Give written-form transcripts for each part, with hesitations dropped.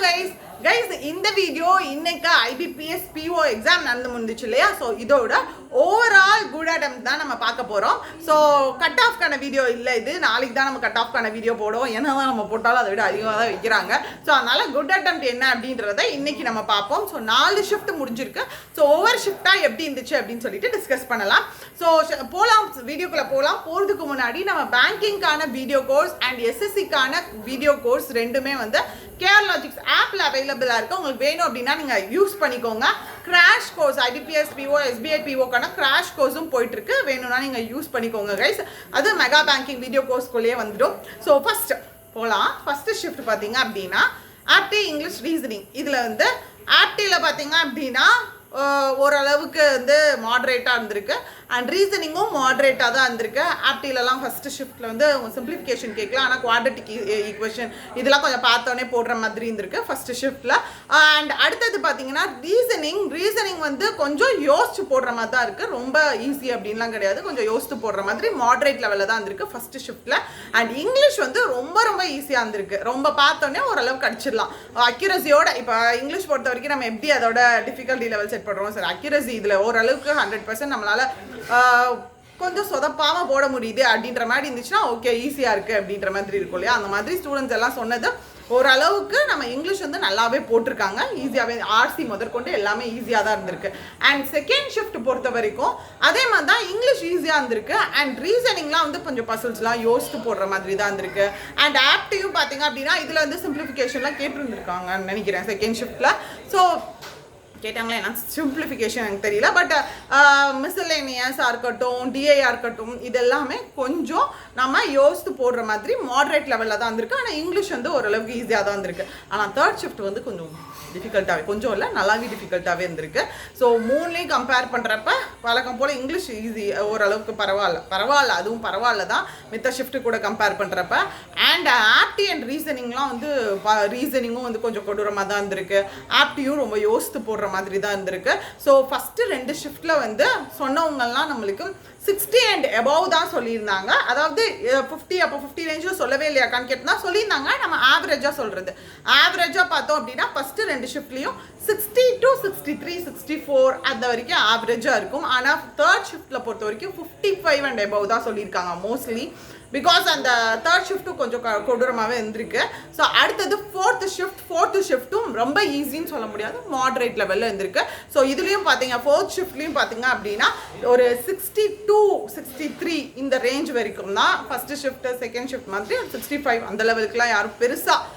guys இந்த video இன்னைக்கு IBPS PO exam நடந்து முடிஞ்சிச்சு இல்லையா சோ இதோட ஓவரால் குட் அட்டெம்ப்ட் தான் நம்ம பார்க்க போறோம் சோ கட் ஆஃப் கான வீடியோ இல்ல இது நாளைக்கு தான் நம்ம கட் ஆஃப் கான வீடியோ போடுவோம் என்னதான் நம்ம போட்டாலும் அதை விட அதிகமா தான் வைக்கிறாங்க சோ அதனால குட் அட்டெம்ப்ட் என்ன அப்படின்றதை இன்னைக்கு நம்ம பார்ப்போம் சோ 4 ஷிஃப்ட் முடிஞ்சிருக்கு சோ ஓவர் ஷிஃப்ட்டா எப்படி இருந்துச்சு அப்படினு சொல்லிட்டு டிஸ்கஸ் பண்ணலாம் சோ போலாம் வீடியோக்குள்ள போலாம் போறதுக்கு முன்னாடி நம்ம பேங்கிங்கான வீடியோ கோர்ஸ் அண்ட் SSC கான வீடியோ கோர்ஸ் ரெண்டுமே வந்து kaneeshreenalogics ஆப்ல அவைலபிளா இருக்கு உங்களுக்கு வேணும் அப்படினா நீங்க யூஸ் பண்ணிக்கோங்க crash course IBPS PO SBI PO கான கிராஷ் கோர்ஸும் போயிட்டு இருக்கு வேணும்னா நீங்க யூஸ் பண்ணிக்கோங்க गाइस அது மெகா பேங்கிங் வீடியோ கோர்ஸ் குள்ளே வந்துடும் சோ ஃபர்ஸ்ட் போலாம் ஃபர்ஸ்ட் ஷிஃப்ட் பாத்தீங்க அப்படினா ஆப்டி இங்கிலீஷ் ரீசனிங் இதுல வந்து ஆப்டில பாத்தீங்க அப்படினா ஓரளவுக்கு வந்து மாடரேட்டா இருந்திருக்கு அண்ட் ரீசனிங்கும் மாடரேட்டா தான் இருந்திருக்கு ஆப்டிலலாம் ஃபர்ஸ்ட் ஷிஃப்ட்ல வந்து சிம்பிளிஃபிகேஷன் கேட்கலாம் ஆனால் குவாட்ரட்டிக் ஈக்குவேஷன் இதெல்லாம் கொஞ்சம் பார்த்தோன்னே போடுற மாதிரி இருந்திருக்கு ஃபர்ஸ்ட் ஷிஃப்ட்ல அண்ட் அடுத்தது பார்த்தீங்கன்னா ரீசனிங் வந்து கொஞ்சம் யோசிச்சு போடுற மாதிரி தான் இருக்கு ரொம்ப ஈஸி அப்படின்லாம் கிடையாது கொஞ்சம் யோசிச்சு போடுற மாதிரி மாடரேட் லெவலில் தான் இருந்திருக்கு ஃபர்ஸ்ட் ஷிஃப்ட்ல அண்ட் இங்கிலீஷ் வந்து ரொம்ப ரொம்ப ஈஸியாக இருந்திருக்கு ரொம்ப பார்த்தோன்னே ஓரளவுக்கு அடிச்சிடலாம் அக்யூரஸியோட இப்போ இங்கிலீஷ் பொறுத்த வரைக்கும் நம்ம எப்படி அதோட டிஃபிகல்ட்டி லெவல் செட் பண்ணுறோம் சார் அக்யூரஸி இதில் ஓரளவுக்கு 100% நம்மளால கொஞ்சம் சொதப்பாம போட முடியுது அப்படின்ற மாதிரி இருந்துச்சுன்னா ஓகே ஈஸியாக இருக்குது அப்படின்ற மாதிரி இருக்கும் இல்லையா அந்த மாதிரி ஸ்டூடெண்ட்ஸ் எல்லாம் சொன்னது ஓரளவுக்கு நம்ம இங்கிலீஷ் வந்து நல்லாவே போட்டிருக்காங்க ஈஸியாகவே ஆர்சி முதற்கொண்டு எல்லாமே ஈஸியாக தான் இருந்திருக்கு அண்ட் செகண்ட் ஷிஃப்ட் பொறுத்த வரைக்கும் அதே மாதிரி தான் இங்கிலீஷ் ஈஸியாக இருந்திருக்கு அண்ட் ரீசனிங்லாம் வந்து கொஞ்சம் பசில்ஸ்லாம் யோசித்து போடுற மாதிரி தான் இருந்திருக்கு அண்ட் ஆப்டியும் பார்த்தீங்க அப்படின்னா இதில் வந்து சிம்பிளிஃபிகேஷன்லாம் கேட்டுருந்துருக்காங்கன்னு நினைக்கிறேன் செகண்ட் ஷிஃப்ட்டில் ஸோ கேட்டாங்களே என்ன சிம்பிளிஃபிகேஷன் எனக்கு தெரியல பட் மிஸ்சலேனியஸாக இருக்கட்டும் டிஐஆர் இருக்கட்டும் இது எல்லாமே கொஞ்சம் நம்ம யோசித்து போடுற மாதிரி மாடரேட் லெவலில் தான் இருந்திருக்கு ஆனால் இங்கிலீஷ் வந்து ஓரளவுக்கு ஈஸியாக தான் இருந்திருக்கு ஆனால் தேர்ட் ஷிஃப்ட் வந்து கொஞ்சம் டிஃபிகல்ட்டாகவே கொஞ்சம் இல்லை நல்லாவே டிஃபிகல்ட்டாகவே இருந்திருக்கு ஸோ மூணுலேயும் கம்பேர் பண்ணுறப்ப வழக்கம் போல் இங்கிலீஷ் ஈஸி ஓரளவுக்கு பரவாயில்ல அதுவும் பரவாயில்ல தான் மித்த ஷிஃப்ட்டு கூட கம்பேர் பண்ணுறப்ப அண்ட் ஆப்டி அண்ட் ரீசனிங்லாம் வந்து ரீசனிங்கும் வந்து கொஞ்சம் கொடூரமாக தான் இருந்திருக்கு ஆப்டியும் ரொம்ப யோசித்து போடுற மாதிரி தான் இருந்திருக்கு ஸோ ஃபஸ்ட்டு 2 ஷிஃப்ட்டில் வந்து சொன்னவங்கலாம் நம்மளுக்கு 60 அண்ட் எபவ் தான் சொல்லியிருந்தாங்க அதாவது 50 அப்போ 50 ரேஞ்சில் சொல்லவே இல்லையாக்கான்னு கேட்டால் சொல்லியிருந்தாங்க நம்ம ஆவரேஜாக சொல்கிறது ஆவரேஜாக பார்த்தோம் அப்படின்னா ஃபஸ்ட்டு 2 ஷிஃப்ட்லேயும் 60 to 63 64 அந்த வரைக்கும் ஆவரேஜாக இருக்கும் ஆனால் தேர்ட் ஷிஃப்ட்டில் பொறுத்த வரைக்கும் 55 அண்ட் எபவ் தான் சொல்லியிருக்காங்க மோஸ்ட்லி பிகாஸ் அந்த தேர்ட் ஷிஃப்ட்டும் கொஞ்சம் கொடூரமாகவே இருந்திருக்கு ஸோ அடுத்தது ஃபோர்த்து ஷிஃப்ட்டும் ரொம்ப ஈஸின்னு சொல்ல முடியாது மாடரேட் லெவலில் இருந்திருக்கு ஸோ இதுலேயும் பார்த்தீங்க ஃபோர்த் ஷிஃப்ட்லேயும் பார்த்தீங்க அப்படின்னா ஒரு 62 63 இந்த ரேஞ்ச் வரைக்கும் தான் ஃபஸ்ட்டு ஷிஃப்ட் செகண்ட் ஷிஃப்ட் மாதிரி 65 அந்த லெவலுக்குலாம் யாரும் பெருசாக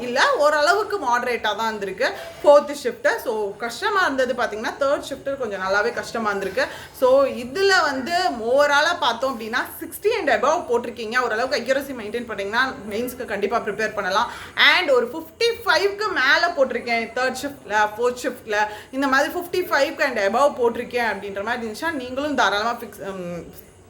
இல்லை ஓரளவுக்கு மாடரேட்டாக தான் இருந்திருக்கு ஃபோர்த்து ஷிஃப்ட்டு ஸோ கஷ்டமாக இருந்தது பார்த்தீங்கன்னா தேர்ட் ஷிஃப்ட்டு கொஞ்சம் நல்லாவே கஷ்டமாக இருந்திருக்கு ஸோ இதில் வந்து ஓவராலாக பார்த்தோம் அப்படின்னா 60 அண்ட் அபவ் போட்டிருக்கீங்க ஓரளவுக்கு அக்யூரசி மெயின்டைன் பண்ணிங்கன்னா மெயின்ஸ்க்கு கண்டிப்பாக ப்ரிப்பேர் பண்ணலாம் அண்ட் ஒரு 55க்கு மேலே போட்டிருக்கேன் தேர்ட் ஷிஃப்ட்டில் ஃபோர்த் ஷிஃப்ட்டில் இந்த மாதிரி 55க்கு அண்ட் அபவ் போட்டிருக்கேன் அப்படின்ற மாதிரி இருந்துச்சுன்னா நீங்களும் தாராளமாக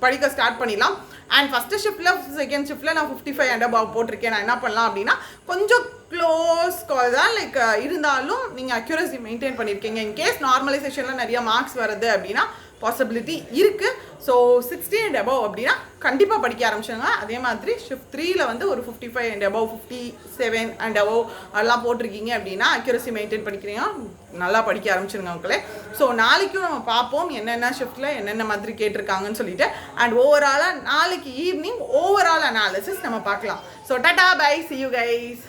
படிக்க ஸ்டார்ட் பண்ணிடலாம் அண்ட் ஃபஸ்ட்டு ஷிஃப்ட்டில் செகண்ட் ஷிஃப்ட்டில் நான் 55 அண்ட் அபவ் போட்டிருக்கேன் நான் என்ன பண்ணலாம் அப்படின்னா கொஞ்சம் க்ளோஸ் கால் தான் லைக் இருந்தாலும் நீங்கள் அக்யூரசி மெயின்டைன் பண்ணியிருக்கீங்க இன்கேஸ் நார்மலைசேஷனில் நிறைய மார்க்ஸ் வருது அப்படின்னா பாசிபிலிட்டி இருக்குது ஸோ 60 அண்ட் அபவ் அப்படின்னா கண்டிப்பாக படிக்க ஆரம்பிச்சாங்க அதே மாதிரி ஷிஃப்ட் 3ல வந்து ஒரு 55 அண்ட் அபவ் 57 அண்ட் அபவ் அதெல்லாம் போட்டிருக்கீங்க அப்படின்னா அக்யூரசி மெயின்டைன் பண்ணிக்கிறீங்க நல்லா படிக்க ஆரம்பிச்சிருங்க அவங்களே ஸோ நாளைக்கும் நம்ம பார்ப்போம் என்னென்ன ஷிஃப்ட்டில் என்னென்ன மாதிரி கேட்டிருக்காங்கன்னு சொல்லிட்டு அண்ட் ஓவராலாக நாளைக்கு ஈவினிங் ஓவரால் அனாலிசிஸ் நம்ம பார்க்கலாம் so tata bye see you guys